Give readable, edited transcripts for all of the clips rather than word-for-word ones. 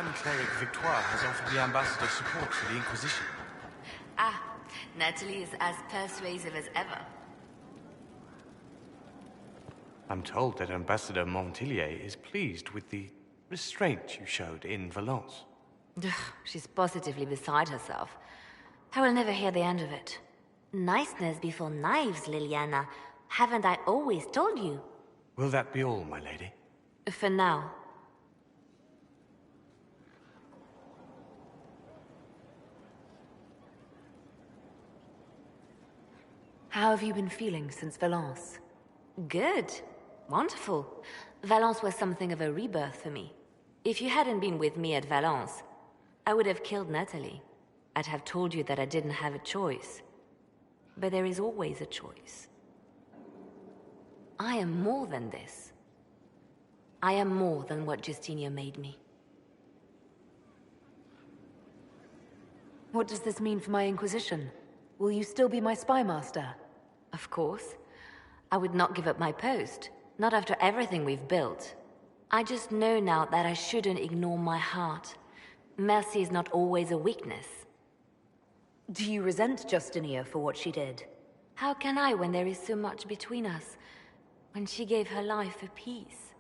Grand Cleric Victoire has offered the ambassador support for the Inquisition. Ah, Natalie is as persuasive as ever. I'm told that Ambassador Montillier is pleased with the restraint you showed in Valence. She's positively beside herself. I will never hear the end of it. Niceness before knives, Liliana. Haven't I always told you? Will that be all, my lady? For now. How have you been feeling since Valence? Good. Wonderful. Valence was something of a rebirth for me. If you hadn't been with me at Valence, I would have killed Natalie. I'd have told you that I didn't have a choice. But there is always a choice. I am more than this. I am more than what Justinia made me. What does this mean for my Inquisition? Will you still be my spy master? Of course. I would not give up my post. Not after everything we've built. I just know now that I shouldn't ignore my heart. Mercy is not always a weakness. Do you resent Justinia for what she did? How can I when there is so much between us? When she gave her life for peace?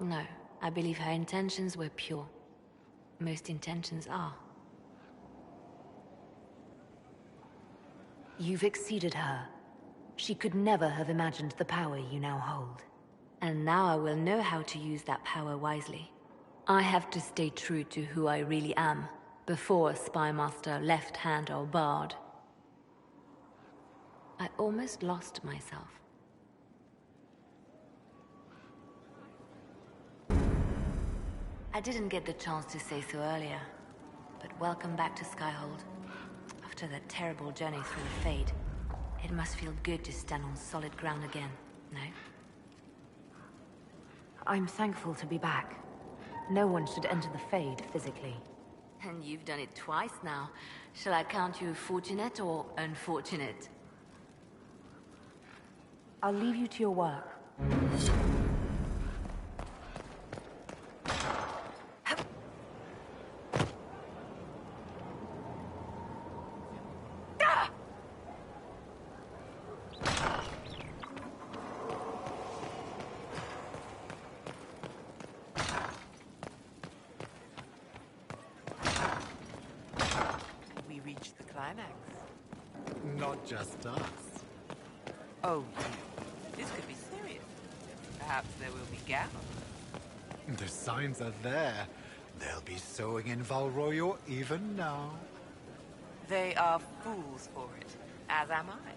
No, I believe her intentions were pure. Most intentions are. You've exceeded her. She could never have imagined the power you now hold. And now I will know how to use that power wisely. I have to stay true to who I really am, before a spy master, left hand or bard. I almost lost myself. I didn't get the chance to say so earlier, but welcome back to Skyhold. After that terrible journey through the Fade, it must feel good to stand on solid ground again, no? I'm thankful to be back. No one should enter the Fade physically. And you've done it twice now. Shall I count you fortunate or unfortunate? I'll leave you to your work. Not just us. Oh, this could be serious. Perhaps there will be gowns. The signs are there. They'll be sewing in Valroyo even now. They are fools for it, as am I.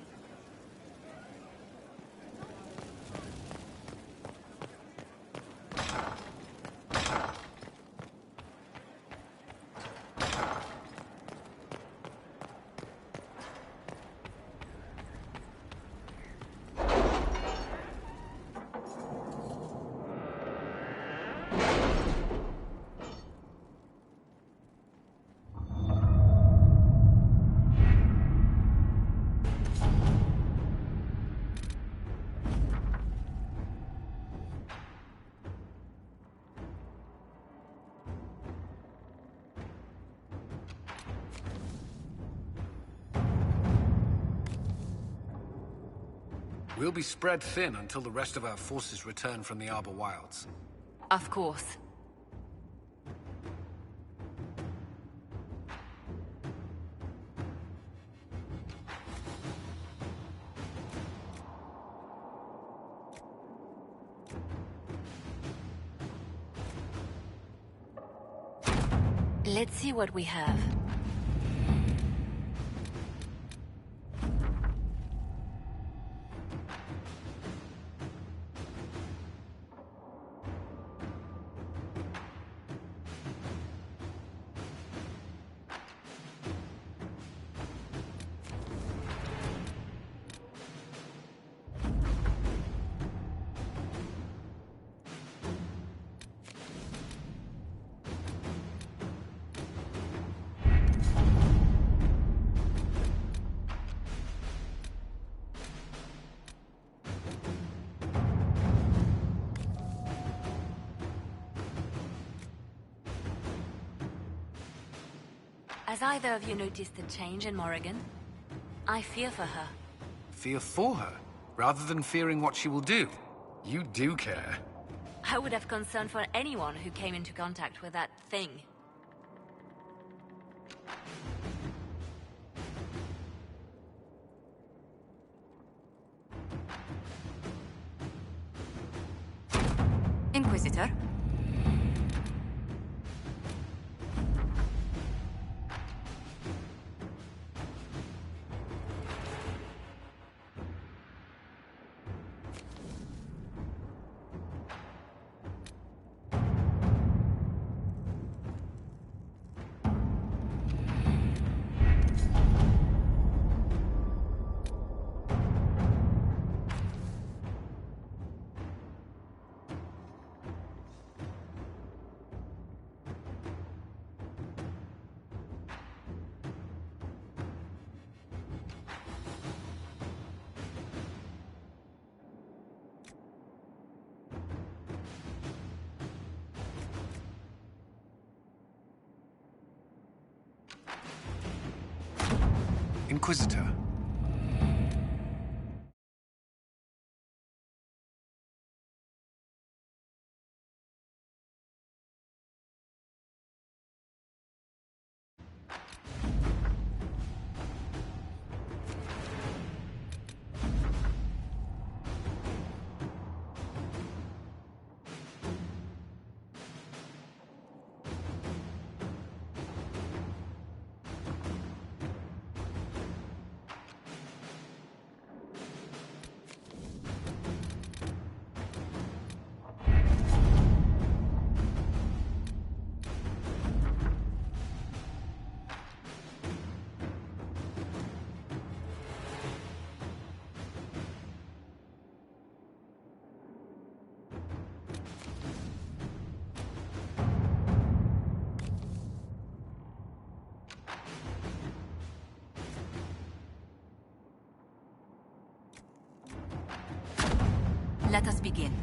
We'll be spread thin until the rest of our forces return from the Arbor Wilds. Of course. Let's see what we have. Has either of you noticed the change in Morrigan? I fear for her. Fear for her, rather than fearing what she will do. You do care. I would have concern for anyone who came into contact with that thing. Inquisitor? Inquisitor. Let us begin.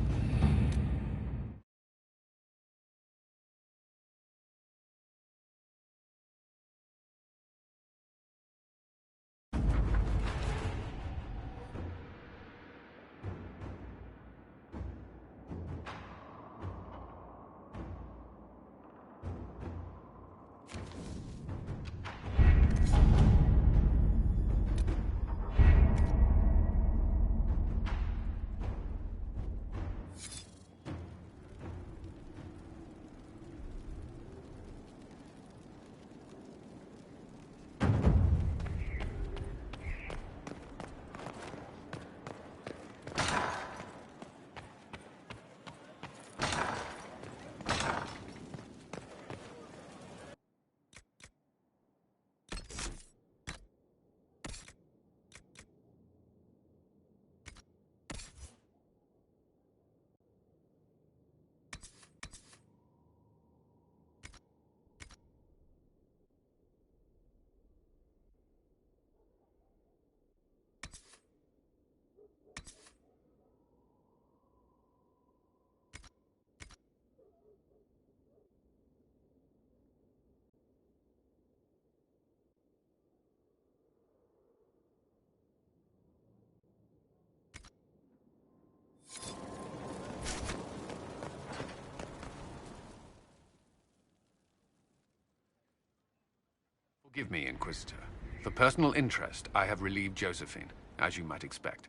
Forgive me, Inquisitor. For personal interest, I have relieved Josephine, as you might expect.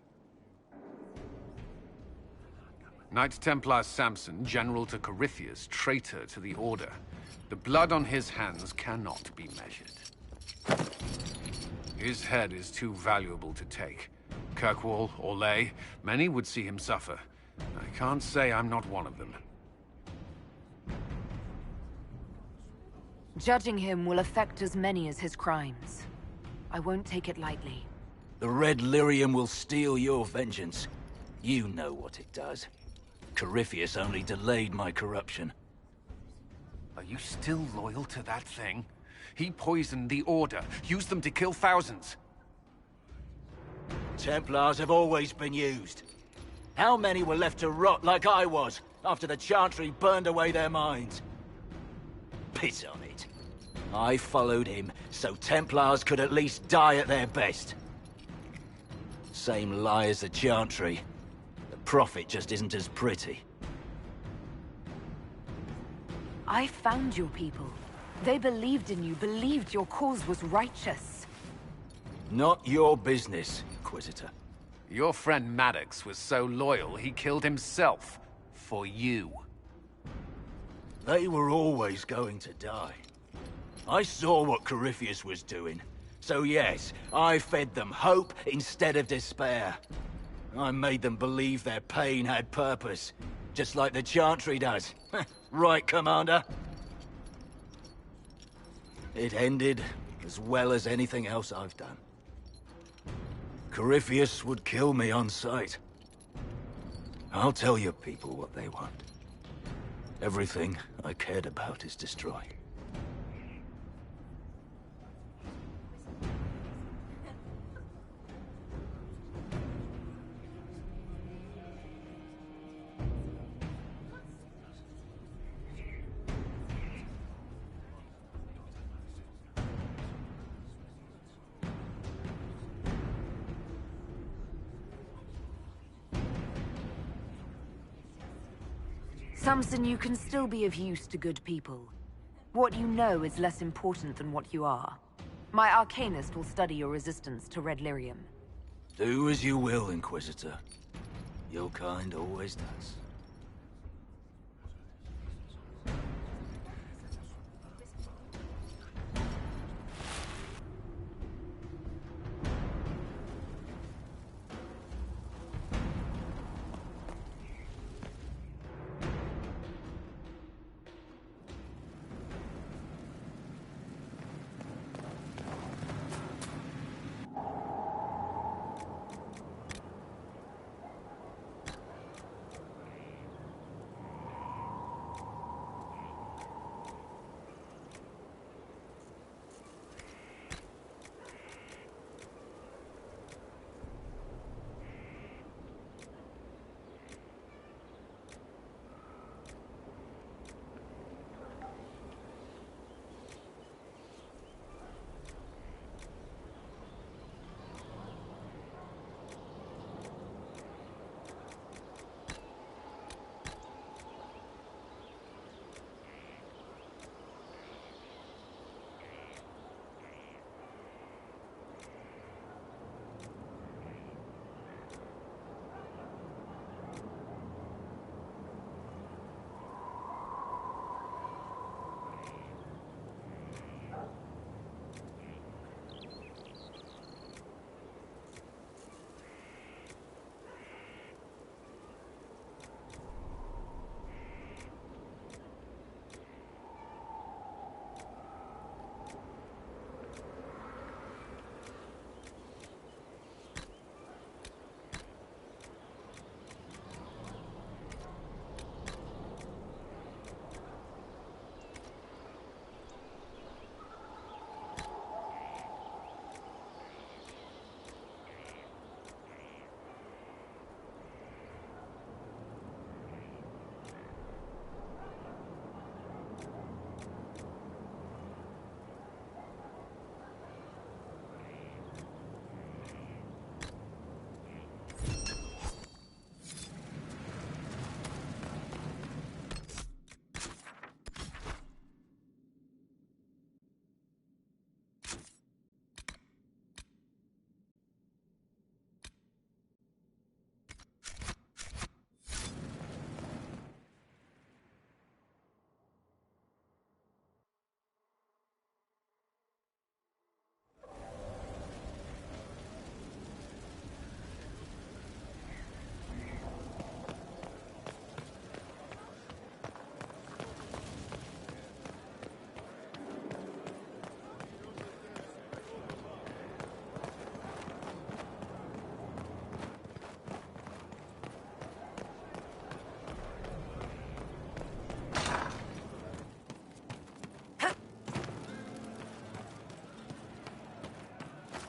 Knight Templar Samson, General to Corypheus, traitor to the Order. The blood on his hands cannot be measured. His head is too valuable to take. Kirkwall, Orlais, many would see him suffer. I can't say I'm not one of them. Judging him will affect as many as his crimes. I won't take it lightly. The Red Lyrium will steal your vengeance. You know what it does. Corypheus only delayed my corruption. Are you still loyal to that thing? He poisoned the Order, used them to kill thousands. Templars have always been used. How many were left to rot like I was, after the Chantry burned away their minds? Piss on it. I followed him, so Templars could at least die at their best. Same lie as the Chantry. The Prophet just isn't as pretty. I found your people. They believed in you, believed your cause was righteous. Not your business, Inquisitor. Your friend Maddox was so loyal, he killed himself. For you. They were always going to die. I saw what Corypheus was doing. So yes, I fed them hope instead of despair. I made them believe their pain had purpose, just like the Chantry does. Right, Commander? It ended as well as anything else I've done. Corypheus would kill me on sight. I'll tell your people what they want. Everything I cared about is destroyed. Samson, you can still be of use to good people. What you know is less important than what you are. My Arcanist will study your resistance to Red Lyrium. Do as you will, Inquisitor. Your kind always does.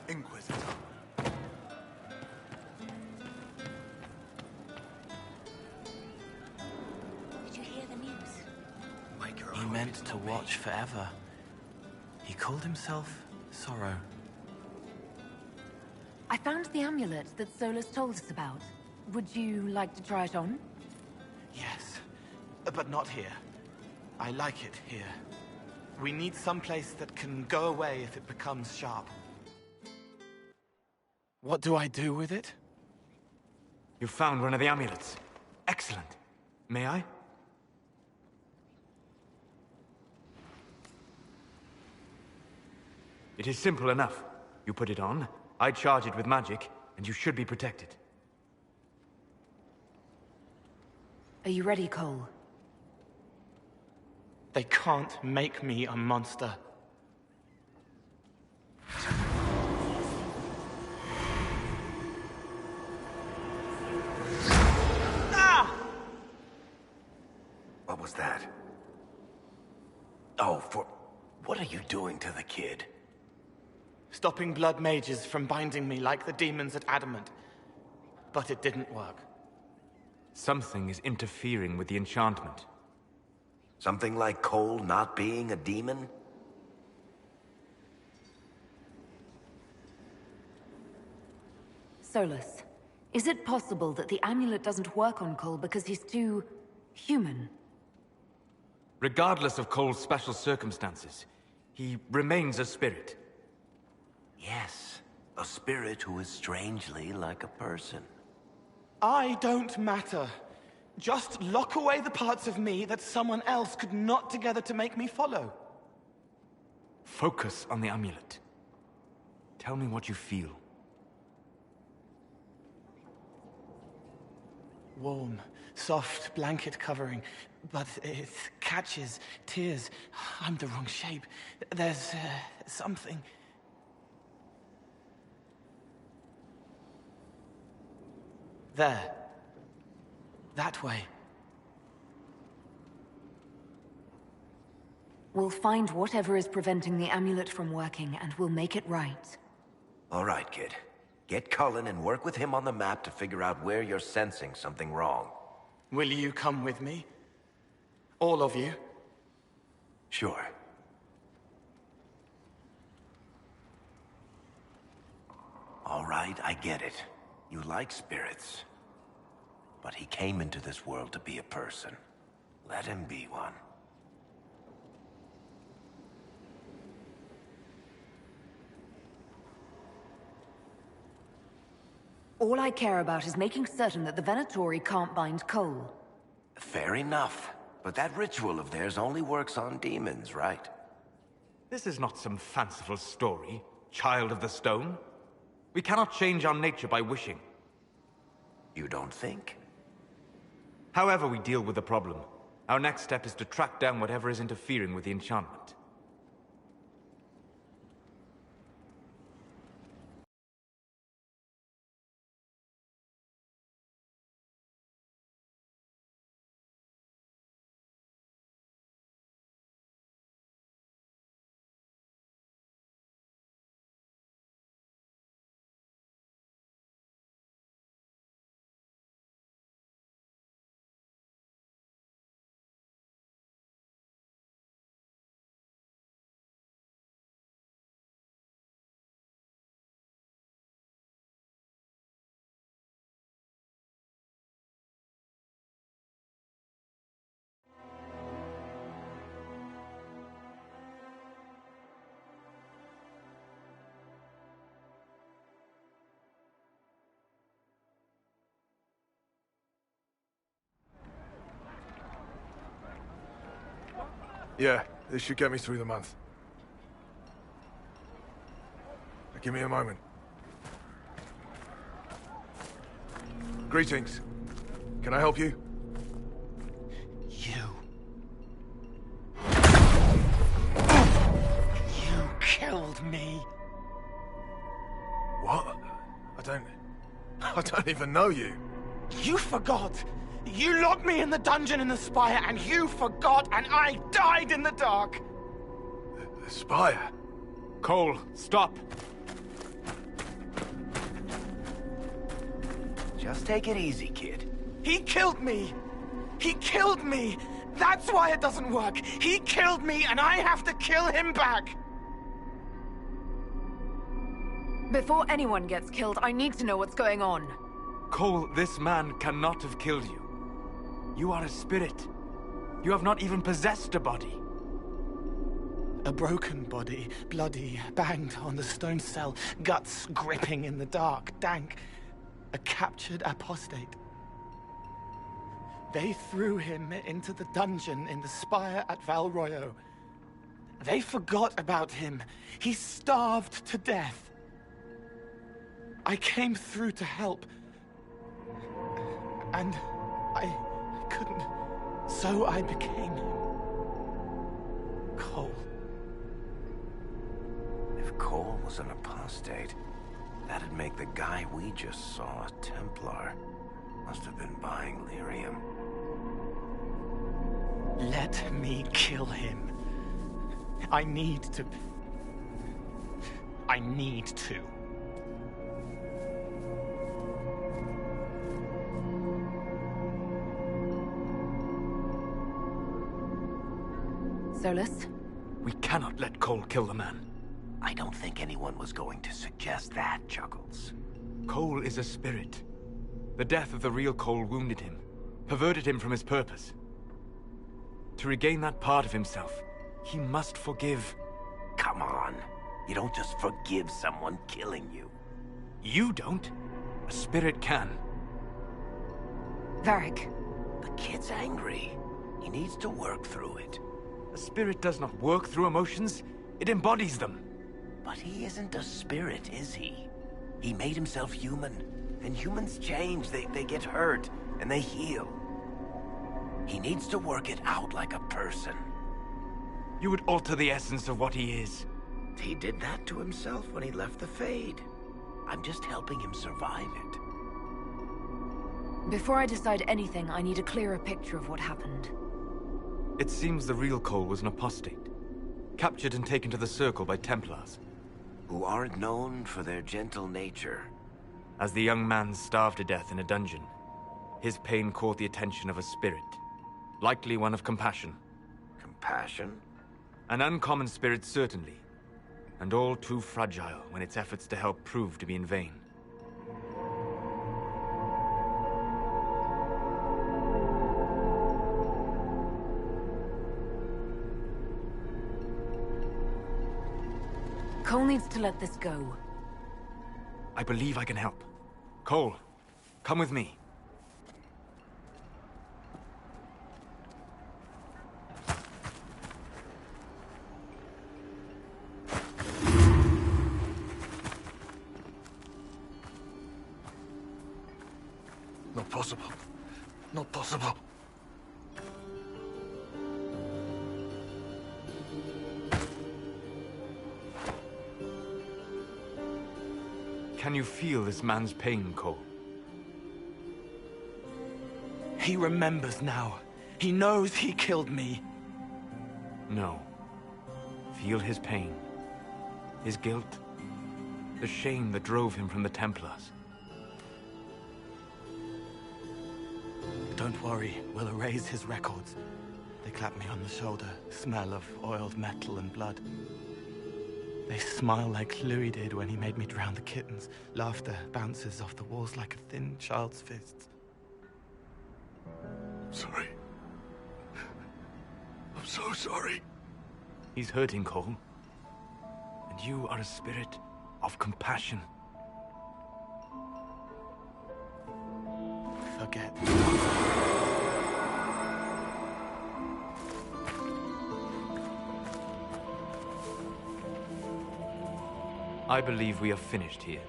Inquisitor. Did you hear the news? He meant to watch forever. called himself Sorrow. I found the amulet that Solus told us about. Would you like to try it on? Yes, but not here. I like it here. We need someplace that can go away if it becomes sharp. What do I do with it? You found one of the amulets. Excellent. May I? It is simple enough. You put it on, I charge it with magic, and you should be protected. Are you ready, Cole? They can't make me a monster. What was that? Oh, what are you doing to the kid? Stopping blood mages from binding me like the demons at Adamant. But it didn't work. Something is interfering with the enchantment. Something like Cole not being a demon? Solus, is it possible that the amulet doesn't work on Cole because he's too... human? Regardless of Cole's special circumstances, he remains a spirit. Yes, a spirit who is strangely like a person. I don't matter. Just lock away the parts of me that someone else could knot together to make me follow. Focus on the amulet. Tell me what you feel. Warm, soft blanket covering, but it catches tears. I'm the wrong shape. There's something. There. That way. We'll find whatever is preventing the amulet from working, and we'll make it right. All right, kid. Get Cullen and work with him on the map to figure out where you're sensing something wrong. Will you come with me? All of you? Sure. All right, I get it. You like spirits. But he came into this world to be a person. Let him be one. All I care about is making certain that the Venatori can't bind Cole. Fair enough. But that ritual of theirs only works on demons, right? This is not some fanciful story, child of the stone. We cannot change our nature by wishing. You don't think? However we deal with the problem, our next step is to track down whatever is interfering with the enchantment. Yeah, this should get me through the month. Now, give me a moment. Greetings. Can I help you? You killed me. What? I don't even know you. You forgot. You locked me in the dungeon in the Spire, and you forgot, and I died in the dark. The Spire? Cole, stop! Just take it easy, kid. He killed me. He killed me. That's why it doesn't work. He killed me, and I have to kill him back. Before anyone gets killed, I need to know what's going on. Cole, this man cannot have killed you. You are a spirit. You have not even possessed a body. A broken body, bloody, banged on the stone cell, guts gripping in the dark, dank. A captured apostate. They threw him into the dungeon in the spire at Valroyo. They forgot about him. He starved to death. I came through to help. And I couldn't. So I became him. Cole. If Cole was an apostate, that'd make the guy we just saw a Templar. Must have been buying lyrium. Let me kill him. I need to. I need to. Solus? We cannot let Cole kill the man. I don't think anyone was going to suggest that, Chuckles. Cole is a spirit. The death of the real Cole wounded him, perverted him from his purpose. To regain that part of himself, he must forgive. Come on. You don't just forgive someone killing you. You don't. A spirit can. Varric. The kid's angry. He needs to work through it. A spirit does not work through emotions. It embodies them. But he isn't a spirit, is he? He made himself human. And humans change. They get hurt. And they heal. He needs to work it out like a person. You would alter the essence of what he is. He did that to himself when he left the Fade. I'm just helping him survive it. Before I decide anything, I need a clearer picture of what happened. It seems the real Cole was an apostate. Captured and taken to the Circle by Templars. Who aren't known for their gentle nature. As the young man starved to death in a dungeon, his pain caught the attention of a spirit. Likely one of compassion. Compassion? An uncommon spirit, certainly. And all too fragile when its efforts to help prove to be in vain. Cole needs to let this go. I believe I can help. Cole, come with me. Not possible. Not possible. Can you feel this man's pain, Cole? He remembers now. He knows he killed me. No. Feel his pain. His guilt. The shame that drove him from the Templars. Don't worry, we'll erase his records. They clap me on the shoulder, smell of oiled metal and blood. They smile like Louis did when he made me drown the kittens. Laughter bounces off the walls like a thin child's fists. Sorry. I'm so sorry. He's hurting, Cole. And you are a spirit of compassion. Forget. I believe we are finished here.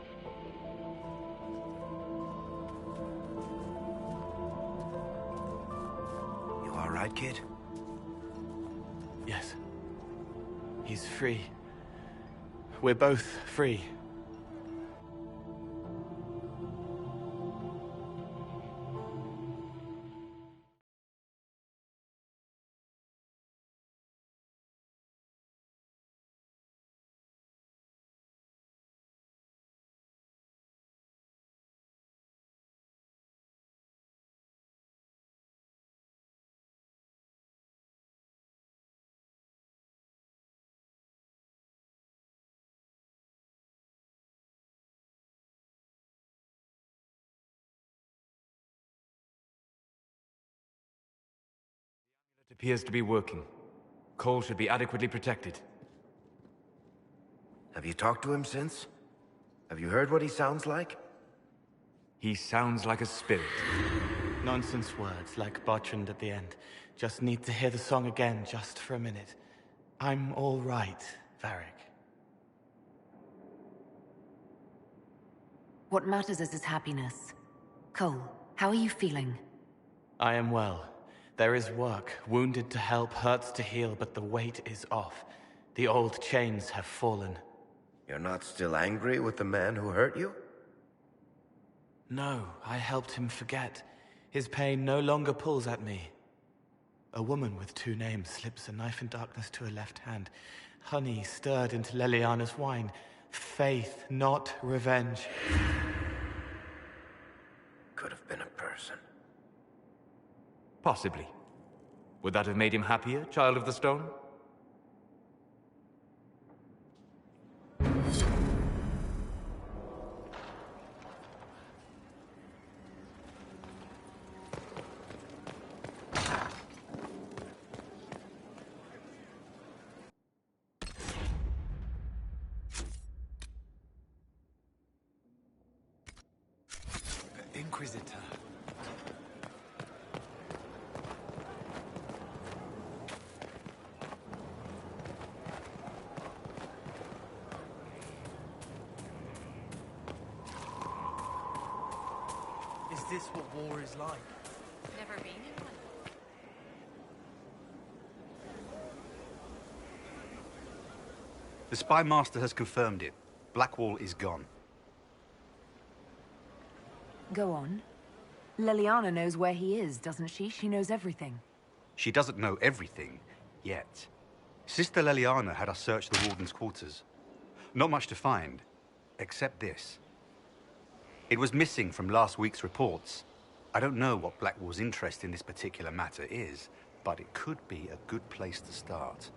You all right, kid? Yes. He's free. We're both free. It appears to be working. Cole should be adequately protected. Have you talked to him since? Have you heard what he sounds like? He sounds like a spirit. Nonsense words like Bertrand at the end. Just need to hear the song again just for a minute. I'm all right, Varric. What matters is his happiness. Cole, how are you feeling? I am well. There is work. Wounded to help, hurts to heal, but the weight is off. The old chains have fallen. You're not still angry with the man who hurt you? No, I helped him forget. His pain no longer pulls at me. A woman with 2 names slips a knife in darkness to her left hand. Honey stirred into Leliana's wine. Faith, not revenge. Could have been a person. Possibly. Would that have made him happier, Child of the Stone? Inquisitor. Is this what war is like? Never been in one. The Spy Master has confirmed it. Blackwall is gone. Go on. Leliana knows where he is, doesn't she? She knows everything. She doesn't know everything, yet. Sister Leliana had us search the Warden's quarters. Not much to find, except this. It was missing from last week's reports. I don't know what Blackwall's interest in this particular matter is, but it could be a good place to start.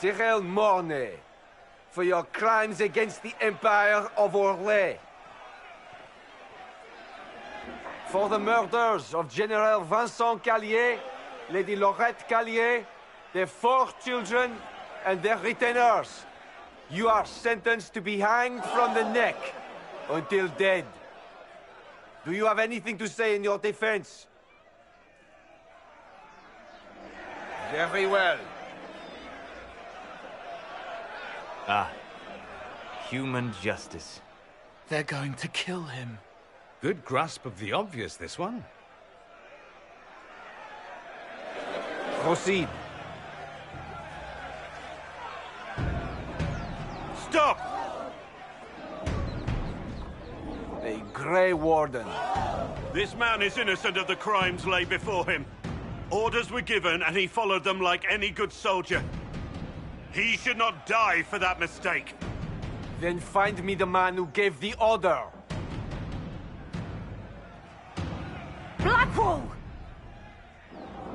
Cyril Mornay, for your crimes against the Empire of Orlais. For the murders of General Vincent Callier, Lady Laurette Callier, their 4 children, and their retainers. You are sentenced to be hanged from the neck until dead. Do you have anything to say in your defense? Very well. Ah. Human justice. They're going to kill him. Good grasp of the obvious, this one. Proceed. Stop! A Grey Warden. This man is innocent of the crimes laid before him. Orders were given, and he followed them like any good soldier. He should not die for that mistake. Then find me the man who gave the order. Blackwall!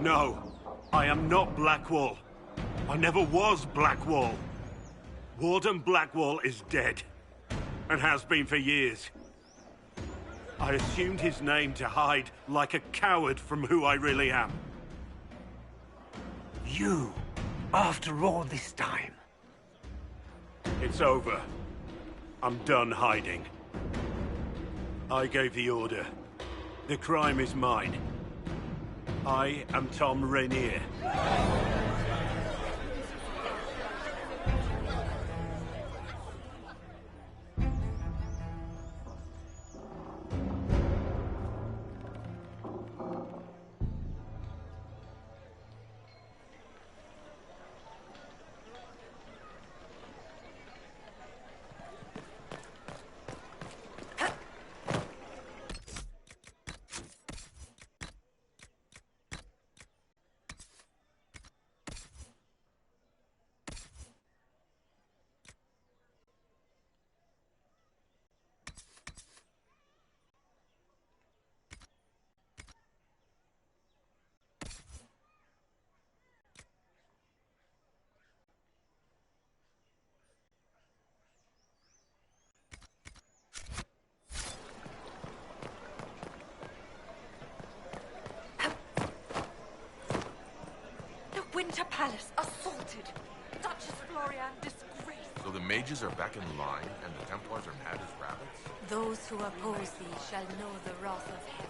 No, I am not Blackwall. I never was Blackwall. Warden Blackwall is dead, and has been for years. I assumed his name to hide like a coward from who I really am. You, after all this time. It's over. I'm done hiding. I gave the order. The crime is mine. I am Tom Rainier. Winter Palace assaulted. Duchess Florian disgraced. So the mages are back in line, and the Templars are mad as rabbits? Those who oppose thee shall know the wrath of heaven.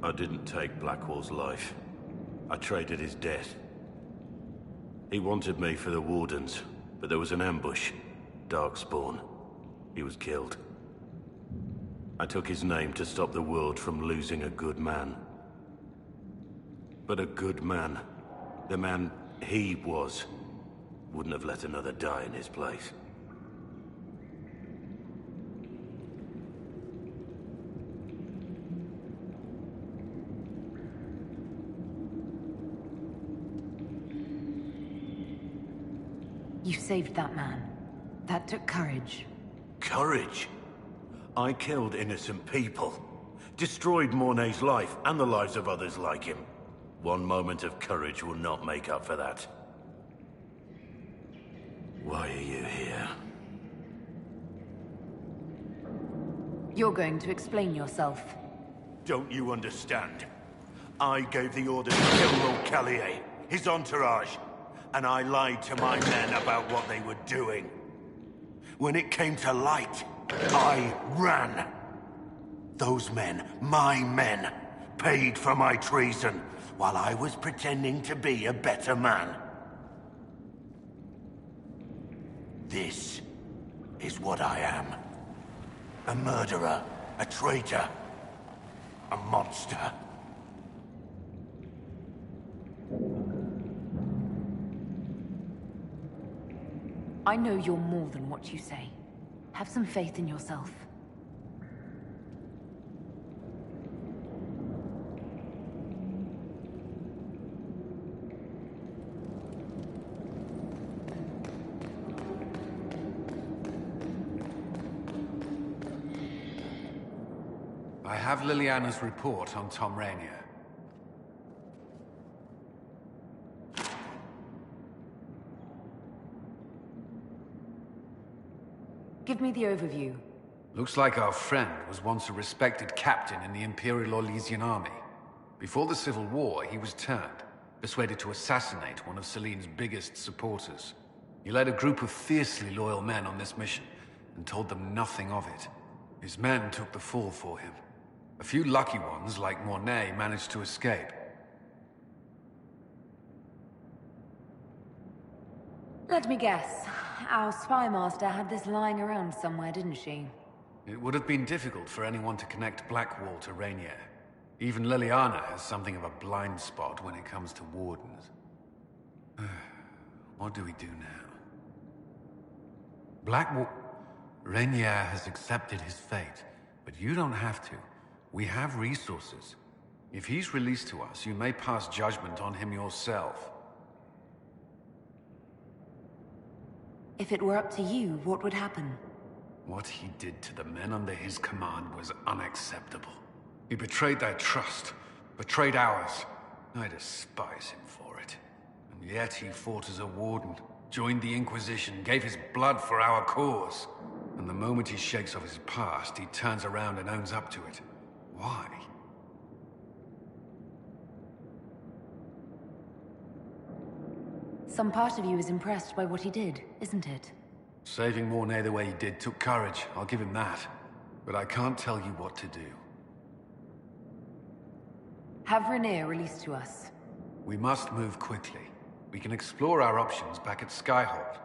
I didn't take Blackwall's life. I traded his death. He wanted me for the Wardens, but there was an ambush. Darkspawn. He was killed. I took his name to stop the world from losing a good man. But a good man, the man he was, wouldn't have let another die in his place. You saved that man. That took courage. Courage? I killed innocent people. Destroyed Mornay's life and the lives of others like him. One moment of courage will not make up for that. Why are you here? You're going to explain yourself. Don't you understand? I gave the order to kill Lord Callier, his entourage, and I lied to my men about what they were doing. When it came to light, I ran. Those men, my men, paid for my treason, while I was pretending to be a better man. This is what I am. A murderer, a traitor, a monster. I know you're more than what you say. Have some faith in yourself. I have Liliana's report on Tom Rainier. Give me the overview. Looks like our friend was once a respected captain in the Imperial Orlesian army. Before the Civil War, he was turned, persuaded to assassinate one of Celine's biggest supporters. He led a group of fiercely loyal men on this mission, and told them nothing of it. His men took the fall for him. A few lucky ones, like Mornay, managed to escape. Let me guess. Our spy master had this lying around somewhere, didn't she? It would have been difficult for anyone to connect Blackwall to Rainier. Even Liliana has something of a blind spot when it comes to wardens. What do we do now? Blackwall... Rainier has accepted his fate, but you don't have to. We have resources. If he's released to us, you may pass judgment on him yourself. If it were up to you, what would happen? What he did to the men under his command was unacceptable. He betrayed their trust, betrayed ours. I despise him for it. And yet he fought as a warden, joined the Inquisition, gave his blood for our cause. And the moment he shakes off his past, he turns around and owns up to it. Why? Some part of you is impressed by what he did, isn't it? Saving Mornay the way he did took courage, I'll give him that. But I can't tell you what to do. Have Rainier released to us. We must move quickly. We can explore our options back at Skyhold.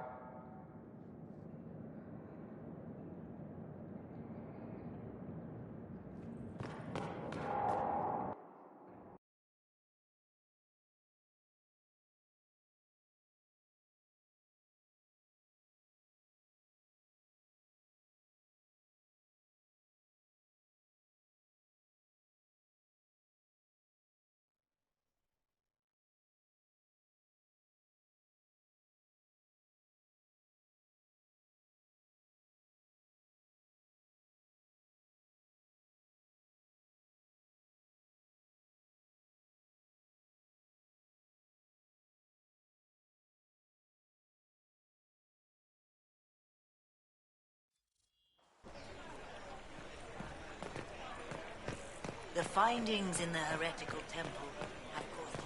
The findings in the heretical temple have caused him.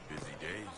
Busy days.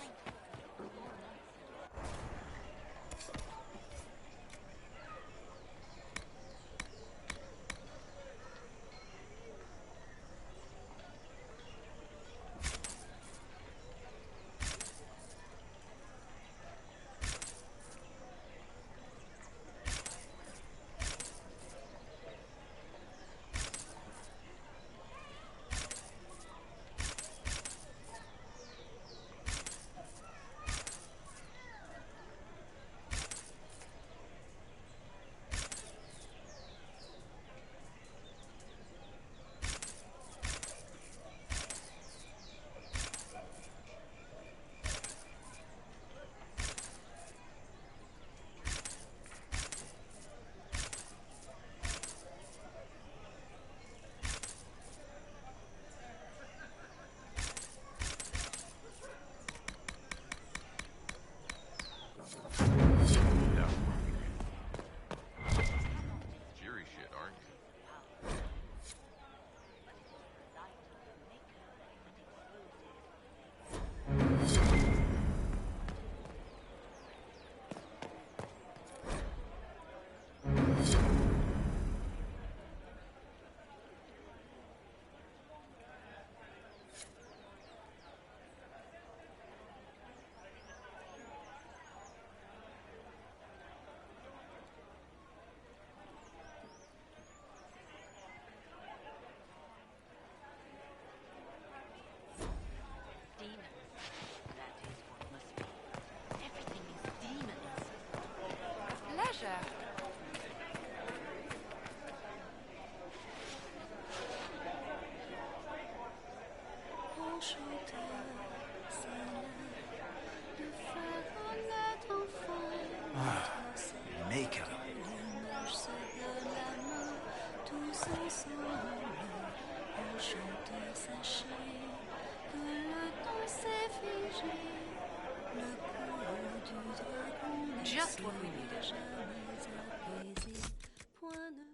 Maker. Le chanteur sachez que le temps s'est figé. Le courroux du dragon Just what we ne needed. s'est jamais apaisé. Point de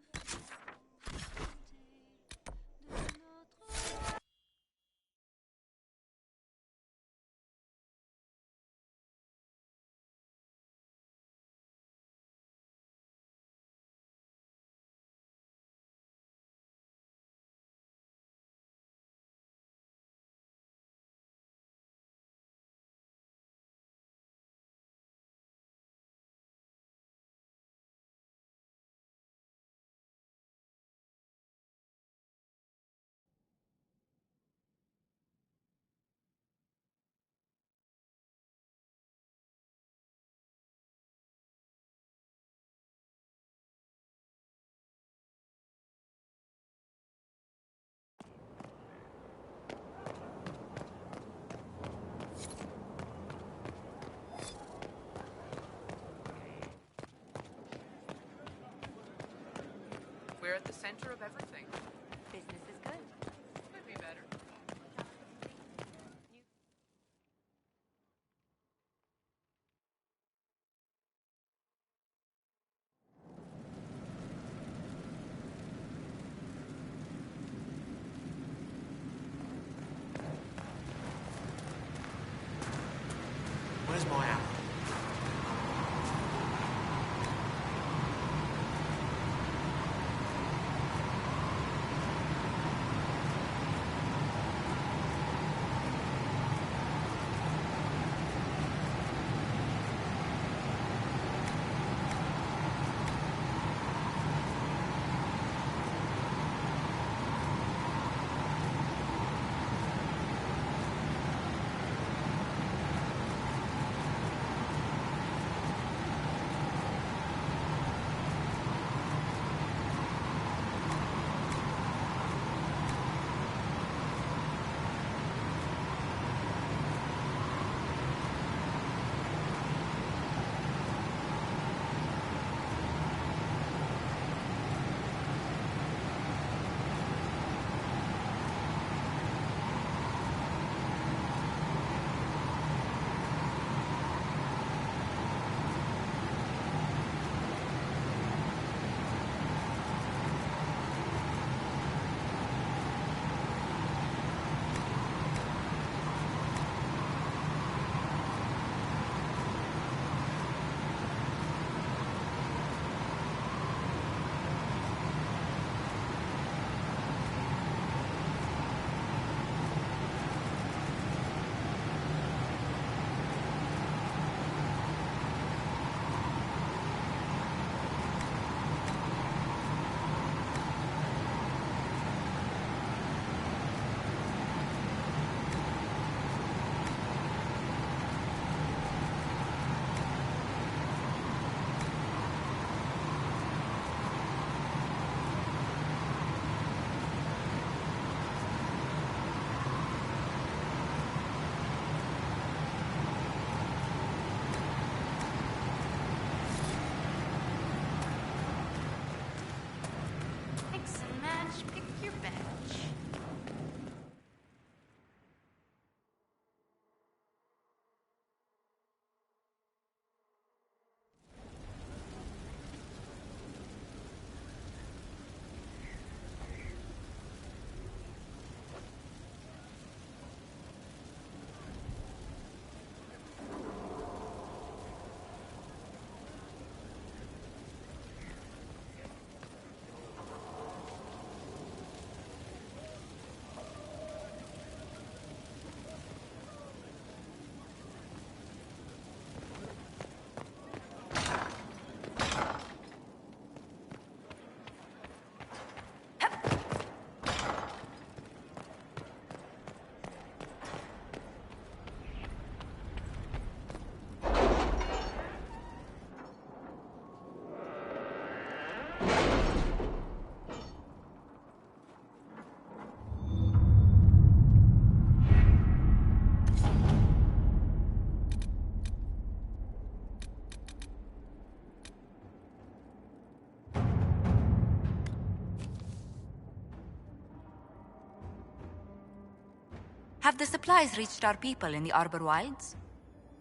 We're at the center of everything. Business is good. Could be better. Where's my hammer? Mix and match, pick your batch. Have the supplies reached our people in the Arbor Wilds?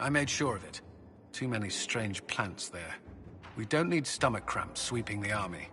I made sure of it. Too many strange plants there. We don't need stomach cramps sweeping the army.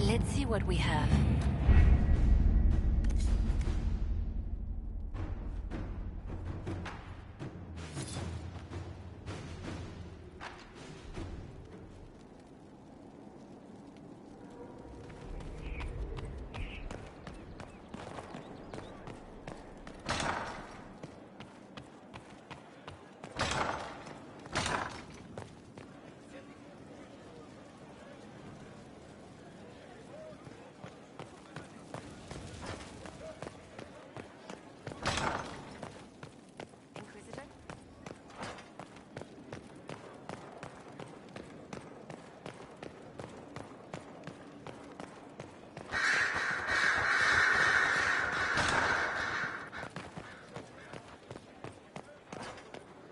Let's see what we have.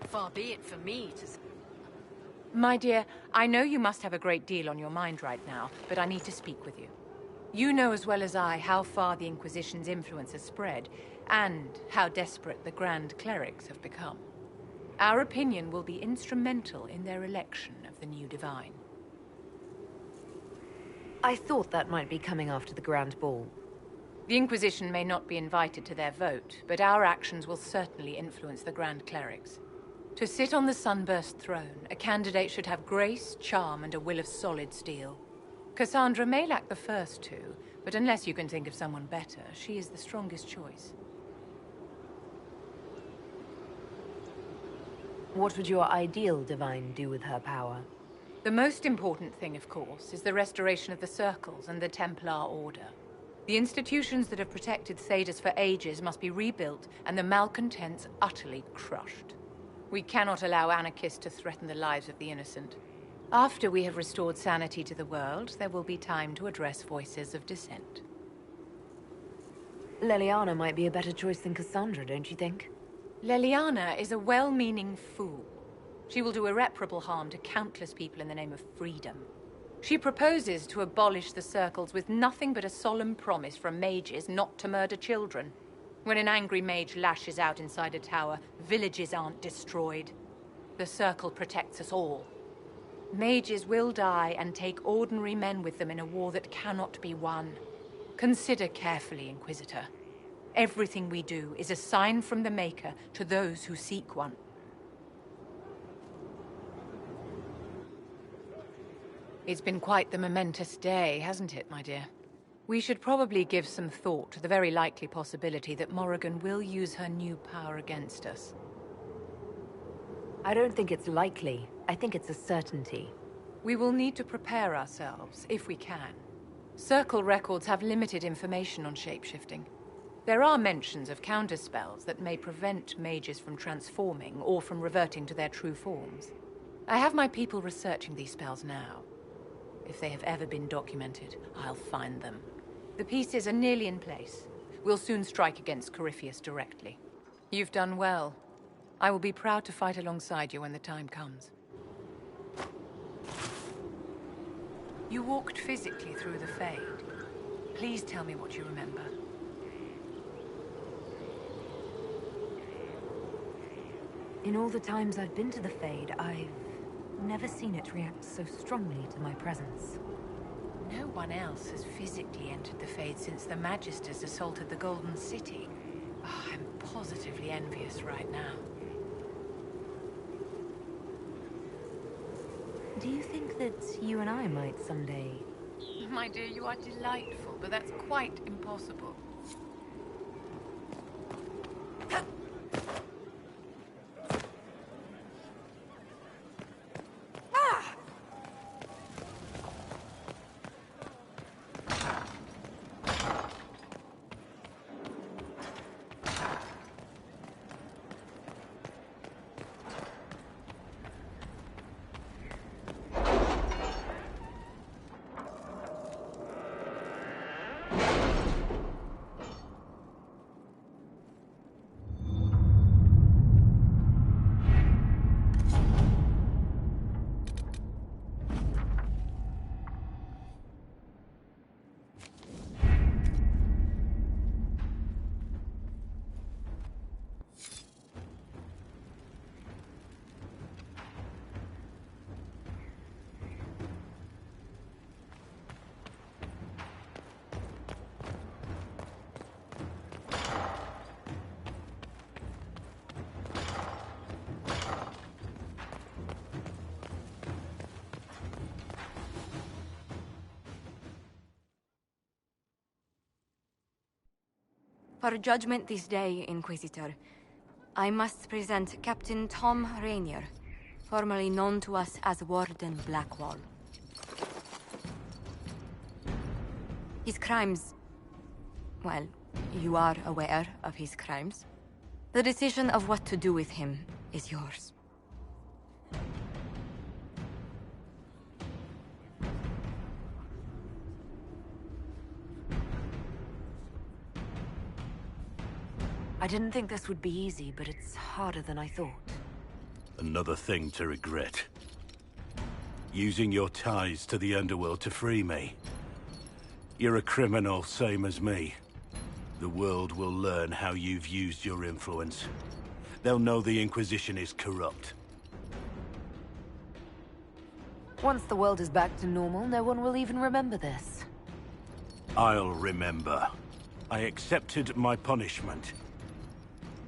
Far be it for me to... My dear, I know you must have a great deal on your mind right now, but I need to speak with you. You know as well as I how far the Inquisition's influence has spread, and how desperate the Grand Clerics have become. Our opinion will be instrumental in their election of the new Divine. I thought that might be coming after the Grand Ball. The Inquisition may not be invited to their vote, but our actions will certainly influence the Grand Clerics. To sit on the Sunburst throne, a candidate should have grace, charm, and a will of solid steel. Cassandra may lack the first two, but unless you can think of someone better, she is the strongest choice. What would your ideal Divine do with her power? The most important thing, of course, is the restoration of the Circles and the Templar Order. The institutions that have protected Thedas for ages must be rebuilt, and the malcontents utterly crushed. We cannot allow anarchists to threaten the lives of the innocent. After we have restored sanity to the world, there will be time to address voices of dissent. Leliana might be a better choice than Cassandra, don't you think? Leliana is a well-meaning fool. She will do irreparable harm to countless people in the name of freedom. She proposes to abolish the Circles with nothing but a solemn promise from mages not to murder children. When an angry mage lashes out inside a tower, villages aren't destroyed. The Circle protects us all. Mages will die and take ordinary men with them in a war that cannot be won. Consider carefully, Inquisitor. Everything we do is a sign from the Maker to those who seek one. It's been quite the momentous day, hasn't it, my dear? We should probably give some thought to the very likely possibility that Morrigan will use her new power against us. I don't think it's likely. I think it's a certainty. We will need to prepare ourselves, if we can. Circle records have limited information on shapeshifting. There are mentions of counterspells that may prevent mages from transforming or from reverting to their true forms. I have my people researching these spells now. If they have ever been documented, I'll find them. The pieces are nearly in place. We'll soon strike against Corypheus directly. You've done well. I will be proud to fight alongside you when the time comes. You walked physically through the Fade. Please tell me what you remember. In all the times I've been to the Fade, I've never seen it react so strongly to my presence. No one else has physically entered the Fade since the Magisters assaulted the Golden City. Oh, I'm positively envious right now. Do you think that you and I might someday... My dear, you are delightful, but that's quite impossible. For judgment this day, Inquisitor, I must present Captain Tom Rainier, formerly known to us as Warden Blackwall. His crimes... well, you are aware of his crimes. The decision of what to do with him is yours. I didn't think this would be easy, but it's harder than I thought. Another thing to regret. Using your ties to the underworld to free me. You're a criminal, same as me. The world will learn how you've used your influence. They'll know the Inquisition is corrupt. Once the world is back to normal, no one will even remember this. I'll remember. I accepted my punishment.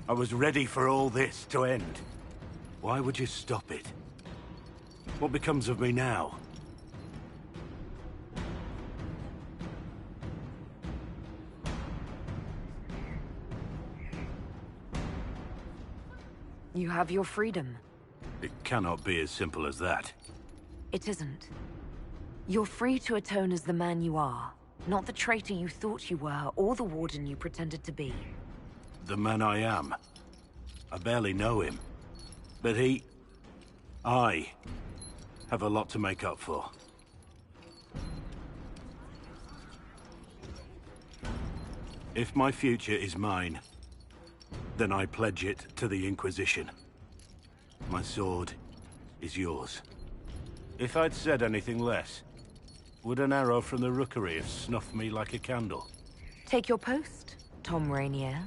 I was ready for all this to end. Why would you stop it? What becomes of me now? You have your freedom. It cannot be as simple as that. It isn't. You're free to atone as the man you are, not the traitor you thought you were, or the warden you pretended to be. The man I am. I barely know him. But I have a lot to make up for. If my future is mine, then I pledge it to the Inquisition. My sword is yours. If I'd said anything less, would an arrow from the rookery have snuffed me like a candle? Take your post, Tom Rainier.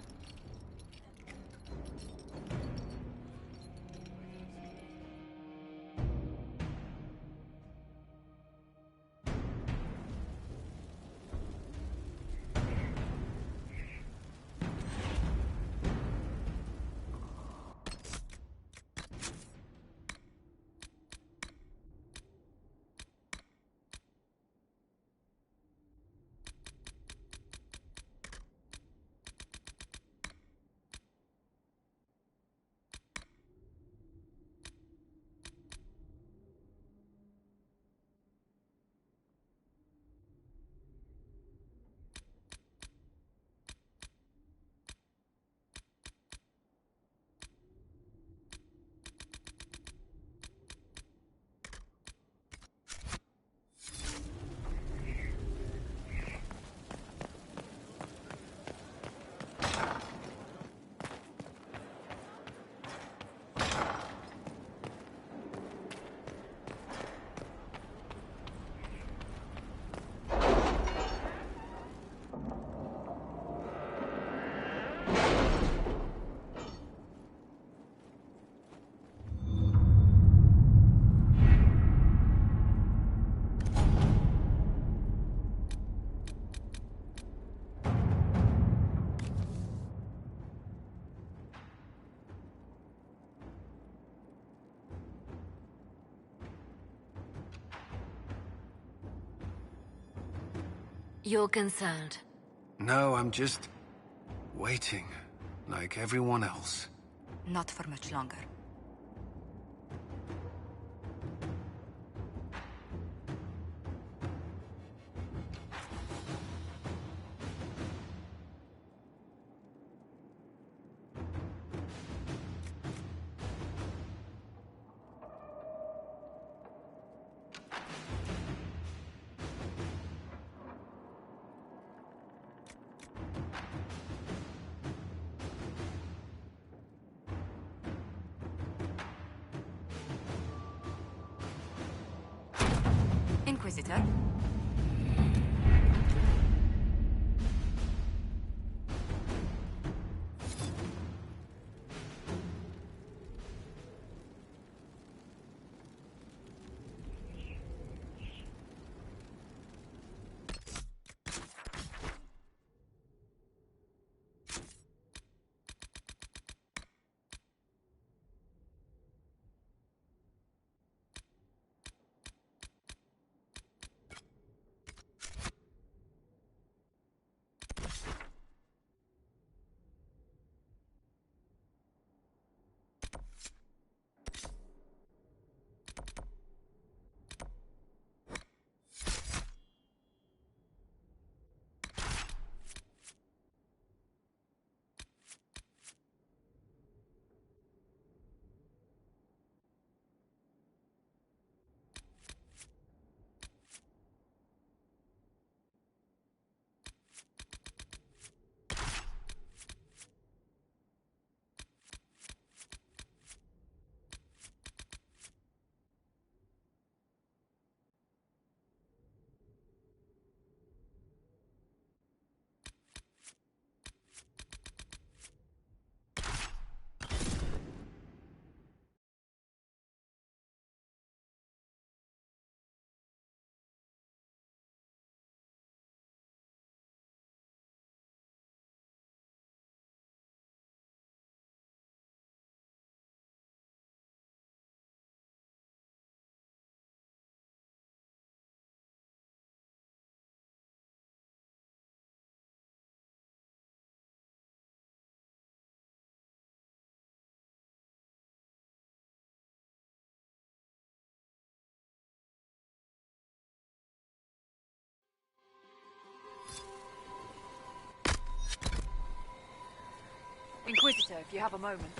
You're concerned. No, I'm just... waiting. Like everyone else. Not for much longer. Inquisitor? Inquisitor, if you have a moment.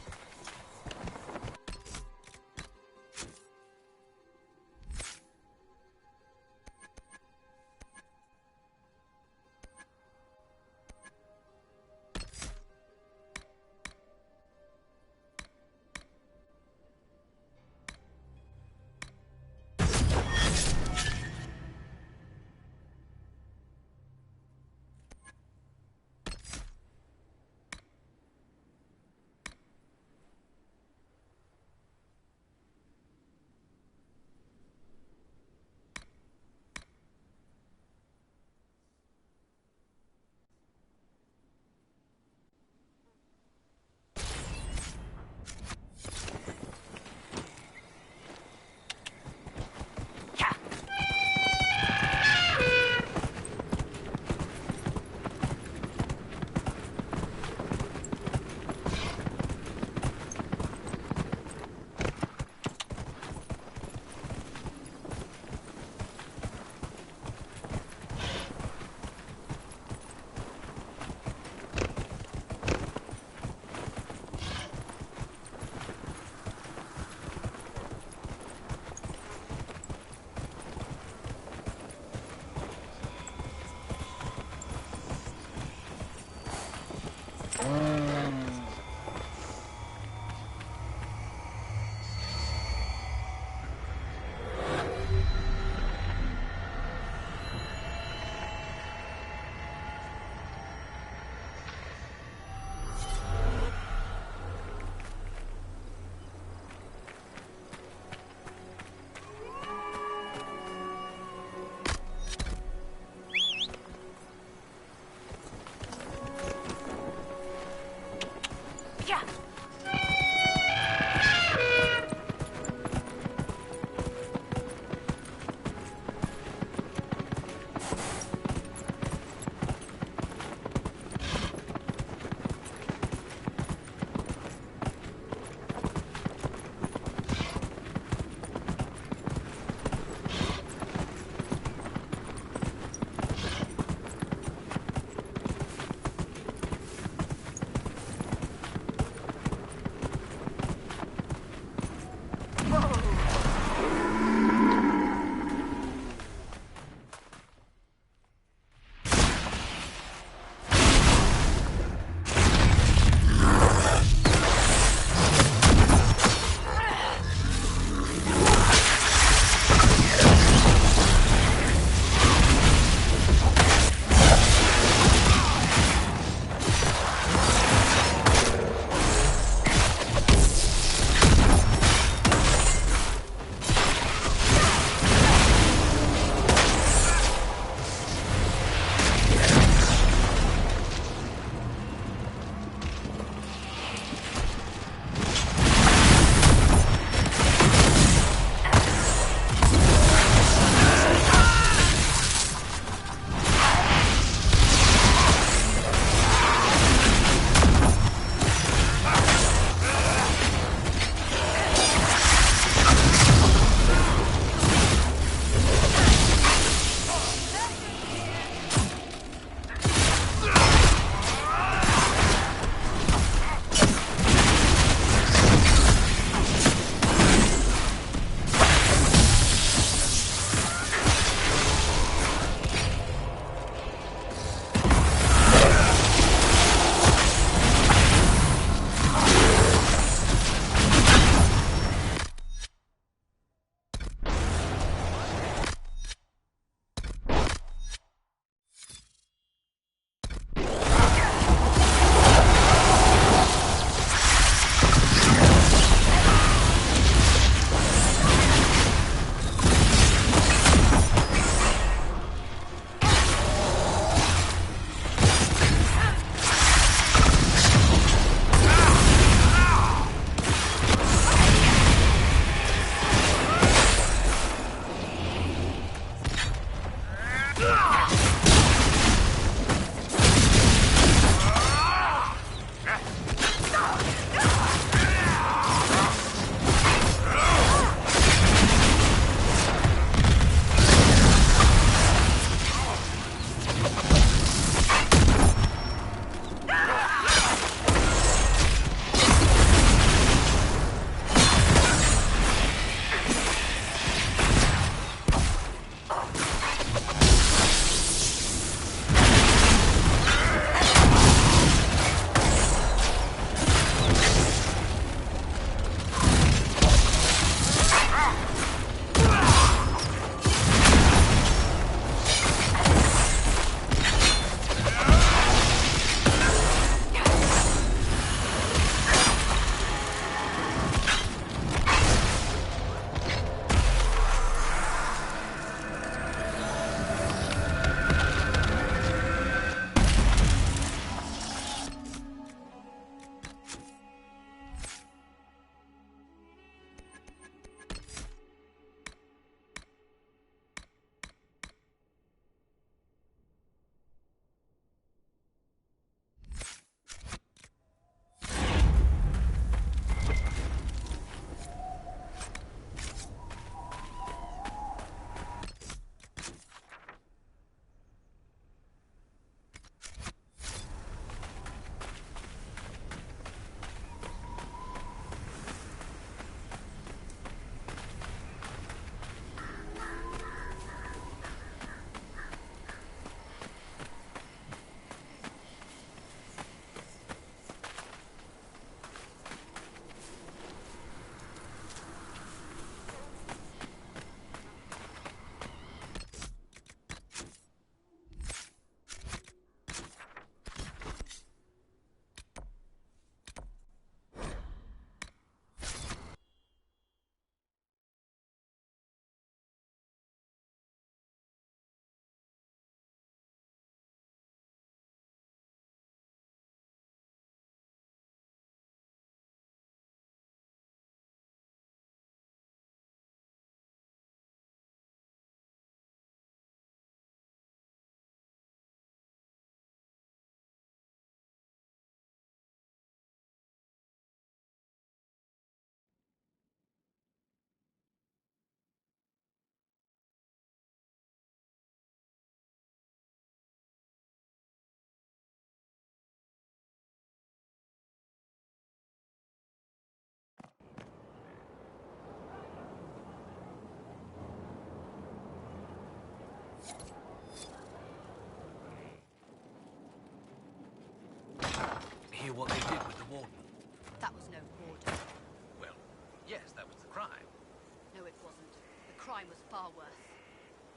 crime was far worse.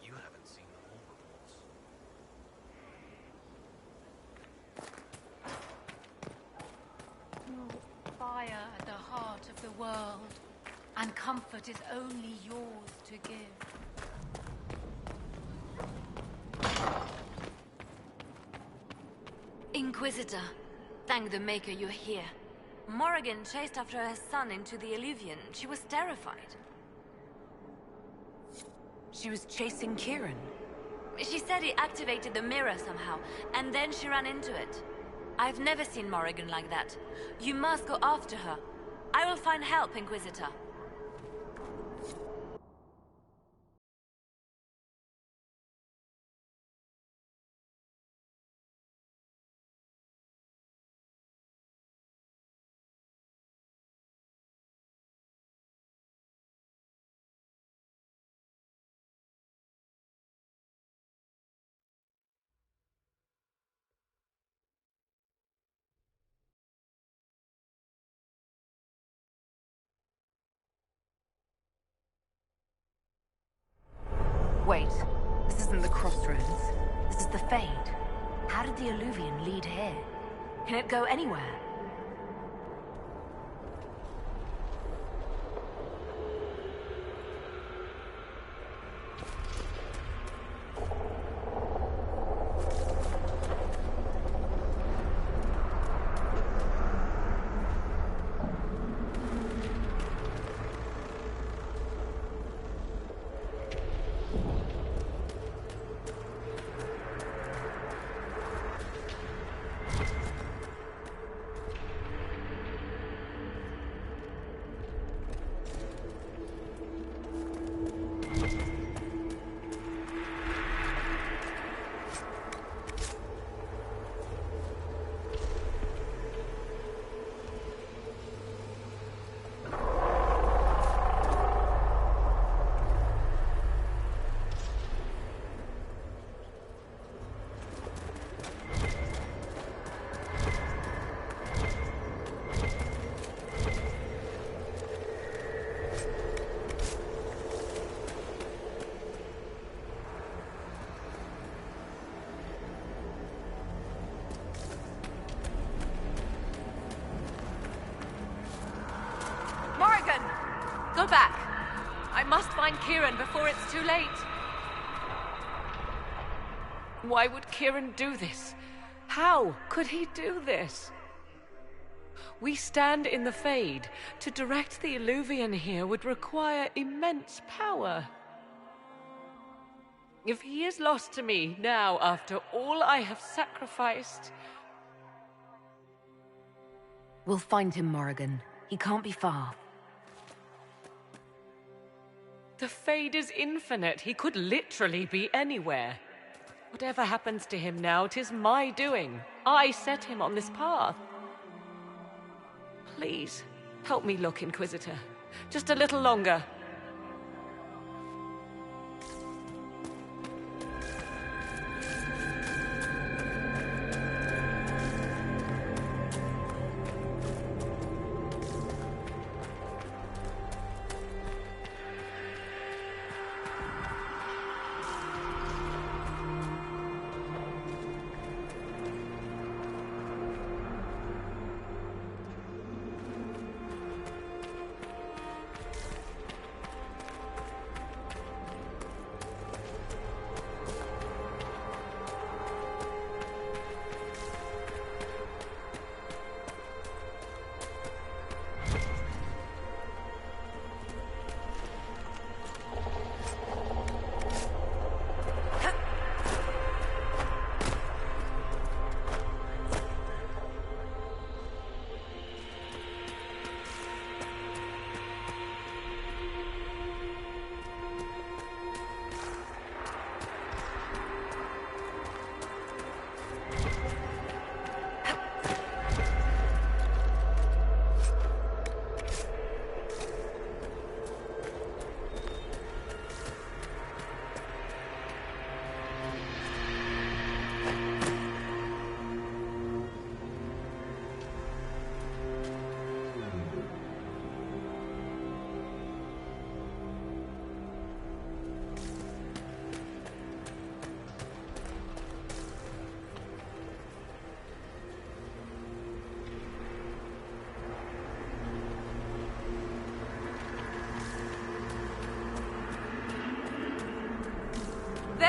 You haven't seen the war reports. No fire at the heart of the world, and comfort is only yours to give. Inquisitor, thank the Maker you're here. Morrigan chased after her son into the Illuvian. She was terrified. She was chasing Kieran. She said he activated the mirror somehow, and then she ran into it. I've never seen Morrigan like that. You must go after her. I will find help, Inquisitor. Wait, this isn't the crossroads. This is the Fade. How did the Illuvian lead here? Can it go anywhere? Go back. I must find Kieran before it's too late. Why would Kieran do this? How could he do this? We stand in the Fade. To direct the Illuvian here would require immense power. If he is lost to me now, after all I have sacrificed... We'll find him, Morrigan. He can't be far. The Fade is infinite. He could literally be anywhere. Whatever happens to him now, 'tis my doing. I set him on this path. Please, help me look, Inquisitor. Just a little longer.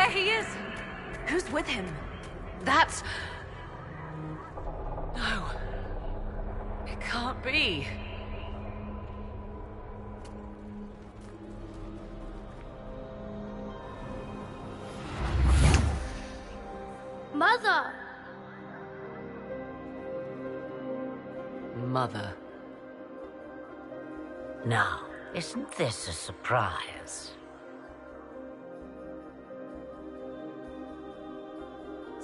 There he is! Who's with him? That's... No. It can't be. Mother! Mother. Now, isn't this a surprise?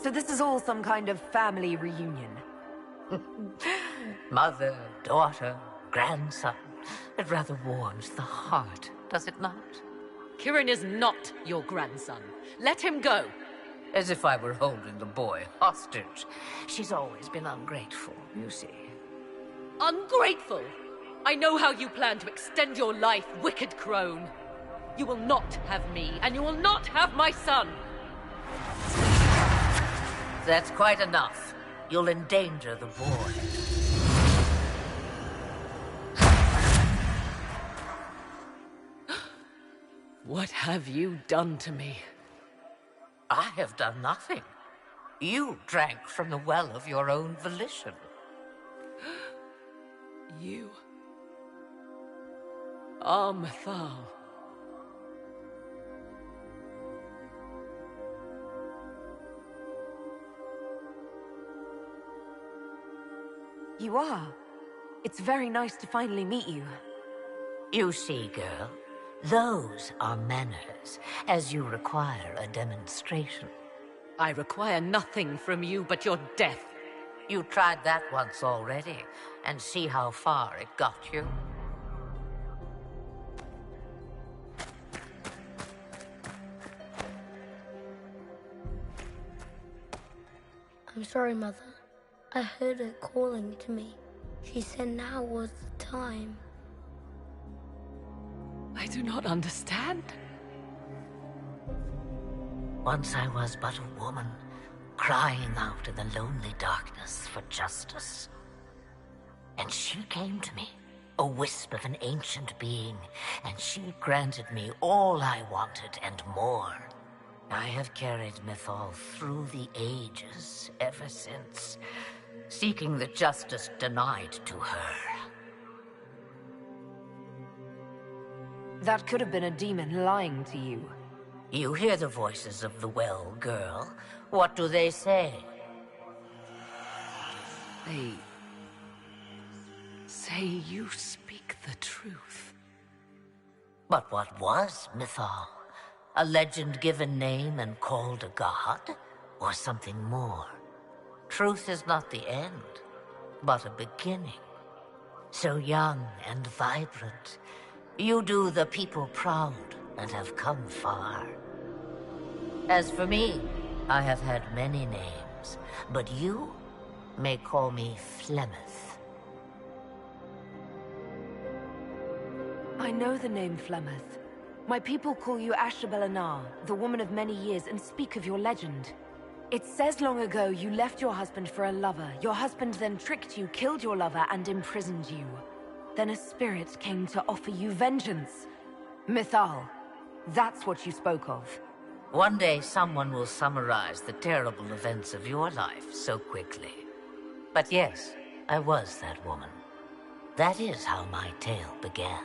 So this is all some kind of family reunion. Mother, daughter, grandson. It rather warms the heart, does it not? Kirin is not your grandson. Let him go. As if I were holding the boy hostage. She's always been ungrateful, you see. Ungrateful? I know how you plan to extend your life, wicked crone. You will not have me, and you will not have my son. That's quite enough. You'll endanger the boy. What have you done to me? I have done nothing. You drank from the well of your own volition. You are Mythal. You are. It's very nice to finally meet you. You see, girl, those are manners, as you require a demonstration. I require nothing from you but your death. You tried that once already, and see how far it got you. I'm sorry, Mother. I heard her calling to me. She said now was the time. I do not understand. Once I was but a woman, crying out in the lonely darkness for justice. And she came to me, a wisp of an ancient being, and she granted me all I wanted and more. I have carried Mythal through the ages ever since, seeking the justice denied to her. That could have been a demon lying to you. You hear the voices of the well, girl. What do they say? They say you speak the truth. But what was Mythal? A legend given name and called a god? Or something more? Truth is not the end, but a beginning. So young and vibrant, you do the people proud and have come far. As for me, I have had many names, but you may call me Flemeth. I know the name Flemeth. My people call you Ashabelanar, the woman of many years, and speak of your legend. It says long ago you left your husband for a lover. Your husband then tricked you, killed your lover, and imprisoned you. Then a spirit came to offer you vengeance. Mythal, that's what you spoke of. One day someone will summarize the terrible events of your life so quickly. But yes, I was that woman. That is how my tale began.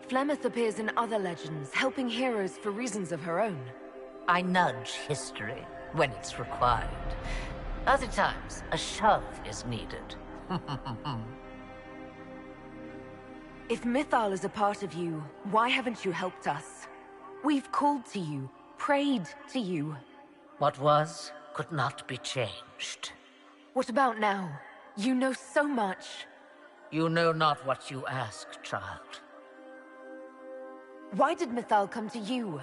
Flemeth appears in other legends, helping heroes for reasons of her own. I nudge history when it's required. Other times, a shove is needed. If Mythal is a part of you, why haven't you helped us? We've called to you, prayed to you. What was could not be changed. What about now? You know so much. You know not what you ask, child. Why did Mythal come to you?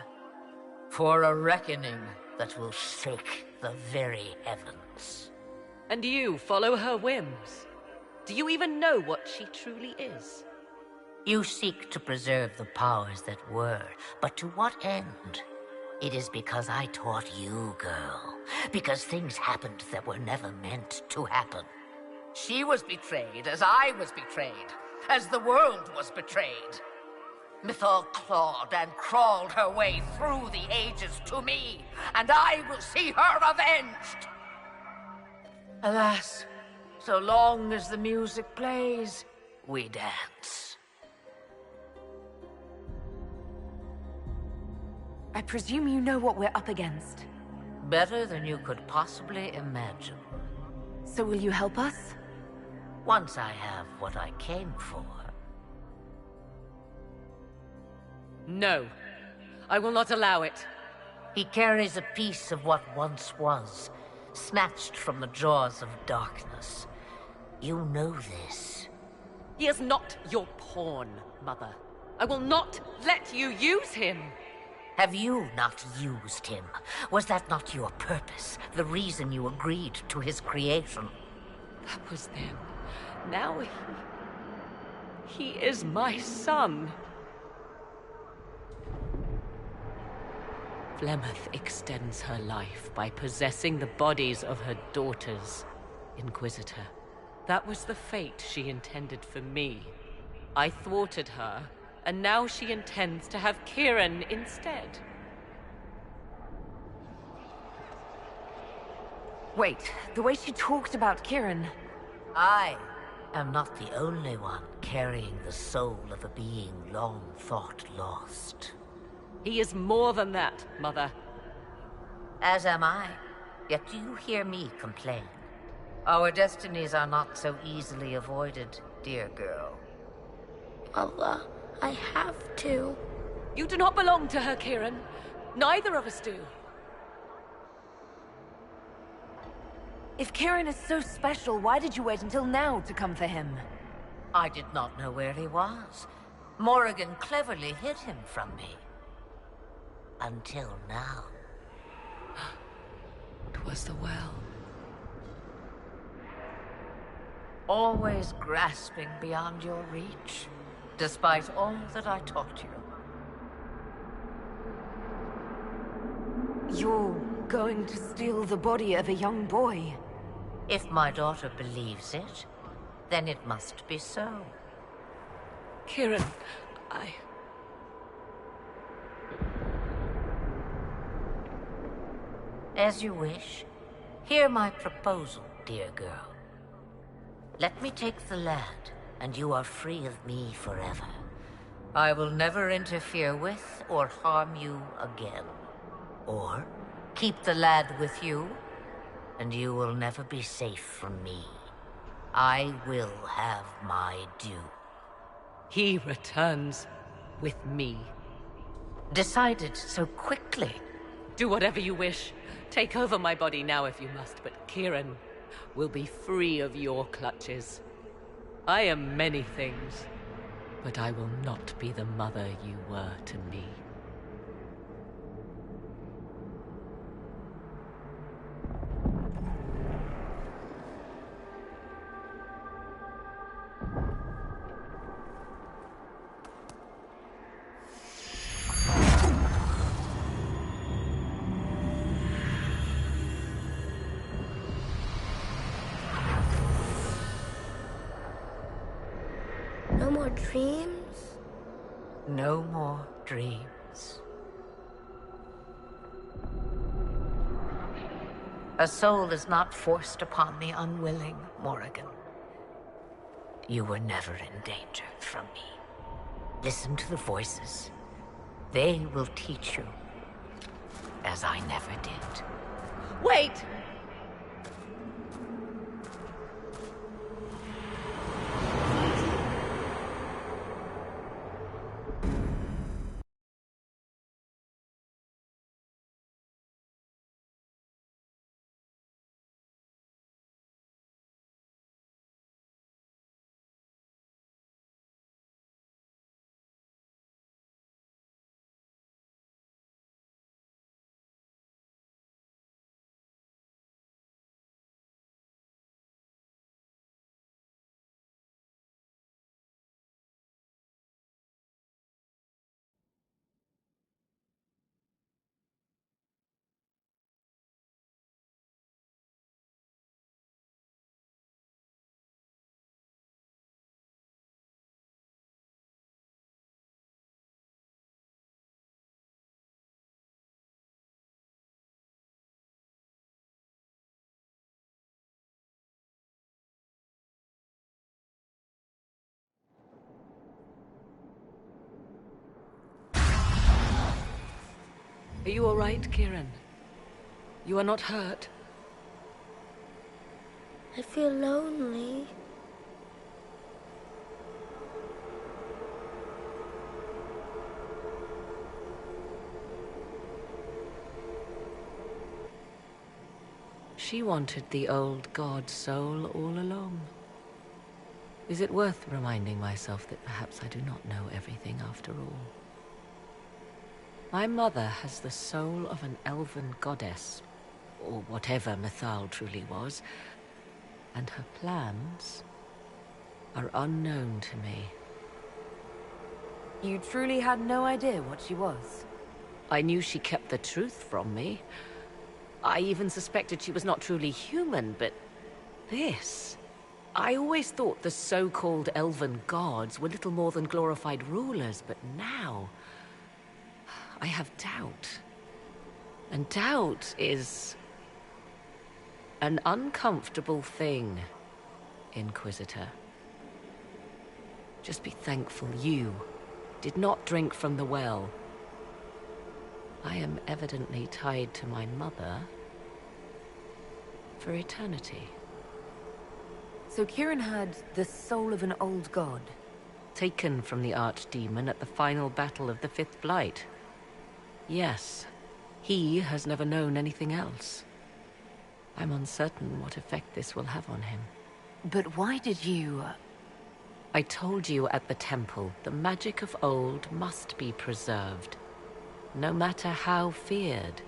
For a reckoning that will shake the very heavens. And you follow her whims? Do you even know what she truly is? You seek to preserve the powers that were, but to what end? It is because I taught you, girl. Because things happened that were never meant to happen. She was betrayed as I was betrayed, as the world was betrayed. Mythal clawed and crawled her way through the ages to me, and I will see her avenged! Alas, so long as the music plays, we dance. I presume you know what we're up against. Better than you could possibly imagine. So will you help us? Once I have what I came for. No. I will not allow it. He carries a piece of what once was, snatched from the jaws of darkness. You know this. He is not your pawn, Mother. I will not let you use him. Have you not used him? Was that not your purpose? The reason you agreed to his creation? That was then. Now he is my son. Flemeth extends her life by possessing the bodies of her daughters. Inquisitor, that was the fate she intended for me. I thwarted her, and now she intends to have Kieran instead. Wait, the way she talked about Kieran... I am not the only one carrying the soul of a being long thought lost. He is more than that, Mother. As am I. Yet do you hear me complain? Our destinies are not so easily avoided, dear girl. Mother, I have to. You do not belong to her, Kieran. Neither of us do. If Kieran is so special, why did you wait until now to come for him? I did not know where he was. Morrigan cleverly hid him from me. Until now. It was the well. Always grasping beyond your reach, despite all that I taught you. You're going to steal the body of a young boy? If my daughter believes it, then it must be so. Kieran, As you wish. Hear my proposal, dear girl. Let me take the lad, and you are free of me forever. I will never interfere with or harm you again. Or keep the lad with you, and you will never be safe from me. I will have my due. he returns with me. Decided so quickly. Do whatever you wish. Take over my body now if you must, but Kieran will be free of your clutches. I am many things, but I will not be the mother you were to me. No more dreams? No more dreams. A soul is not forced upon the unwilling, Morrigan. You were never in danger from me. Listen to the voices. They will teach you, as I never did. Wait! Are you all right, Kieran? You are not hurt? I feel lonely. She wanted the old god soul all along. Is it worth reminding myself that perhaps I do not know everything after all? My mother has the soul of an elven goddess, or whatever Mythal truly was, and her plans are unknown to me. You truly had no idea what she was? I knew she kept the truth from me. I even suspected she was not truly human, but this... I always thought the so-called elven gods were little more than glorified rulers, but now... I have doubt. And doubt is... an uncomfortable thing, Inquisitor. Just be thankful you did not drink from the well. I am evidently tied to my mother for eternity. So Kieran had the soul of an old god? Taken from the archdemon at the final battle of the Fifth Blight. Yes, he has never known anything else. I'm uncertain what effect this will have on him. But why did you... I told you at the temple, the magic of old must be preserved, no matter how feared.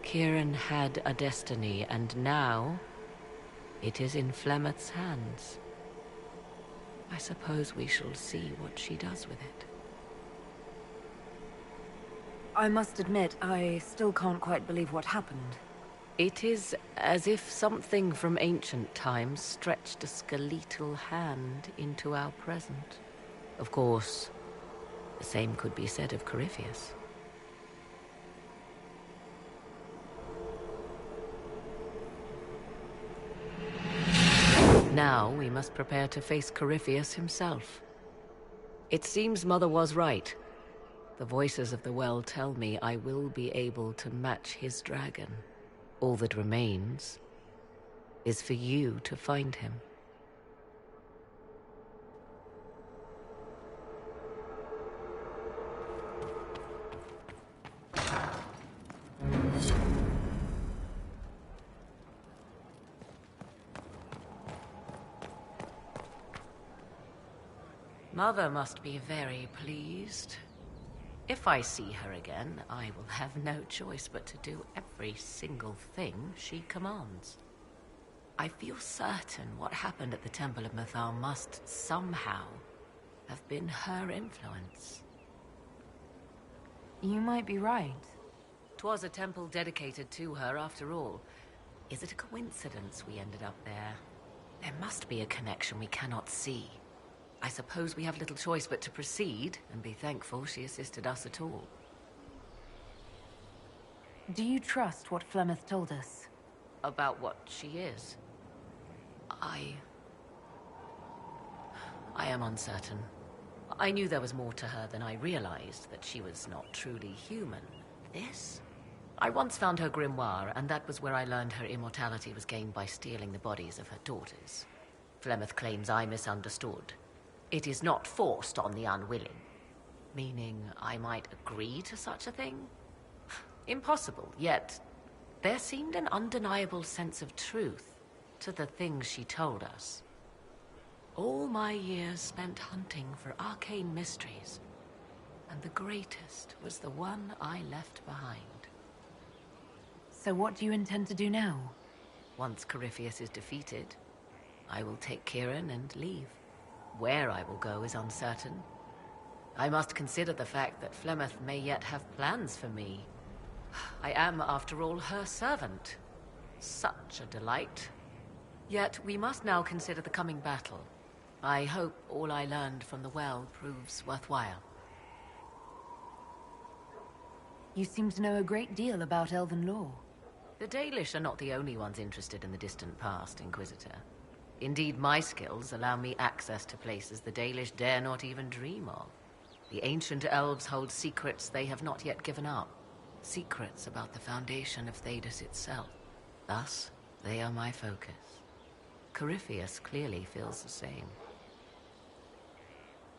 Kieran had a destiny, and now it is in Flemeth's hands. I suppose we shall see what she does with it. I must admit, I still can't quite believe what happened. It is as if something from ancient times stretched a skeletal hand into our present. Of course, the same could be said of Corypheus. Now we must prepare to face Corypheus himself. It seems Mother was right. The voices of the well tell me I will be able to match his dragon. All that remains is for you to find him. Mother must be very pleased. If I see her again, I will have no choice but to do every single thing she commands. I feel certain what happened at the Temple of Mythal must somehow have been her influence. You might be right. 'Twas a temple dedicated to her, after all. Is it a coincidence we ended up there? There must be a connection we cannot see. I suppose we have little choice but to proceed, and be thankful she assisted us at all. Do you trust what Flemeth told us? About what she is? I am uncertain. I knew there was more to her than I realized, that she was not truly human. This? I once found her grimoire, and that was where I learned her immortality was gained by stealing the bodies of her daughters. Flemeth claims I misunderstood. It is not forced on the unwilling. Meaning I might agree to such a thing? Impossible, yet there seemed an undeniable sense of truth to the things she told us. All my years spent hunting for arcane mysteries, and the greatest was the one I left behind. So what do you intend to do now? Once Corypheus is defeated, I will take Kieran and leave. Where I will go is uncertain. I must consider the fact that Flemeth may yet have plans for me. I am, after all, her servant. Such a delight. Yet we must now consider the coming battle. I hope all I learned from the well proves worthwhile. You seem to know a great deal about elven law. The Dalish are not the only ones interested in the distant past, Inquisitor. Indeed, my skills allow me access to places the Dalish dare not even dream of. The ancient elves hold secrets they have not yet given up. Secrets about the foundation of Thedas itself. Thus, they are my focus. Corypheus clearly feels the same.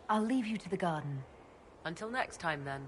I'll leave you to the garden. Until next time, then.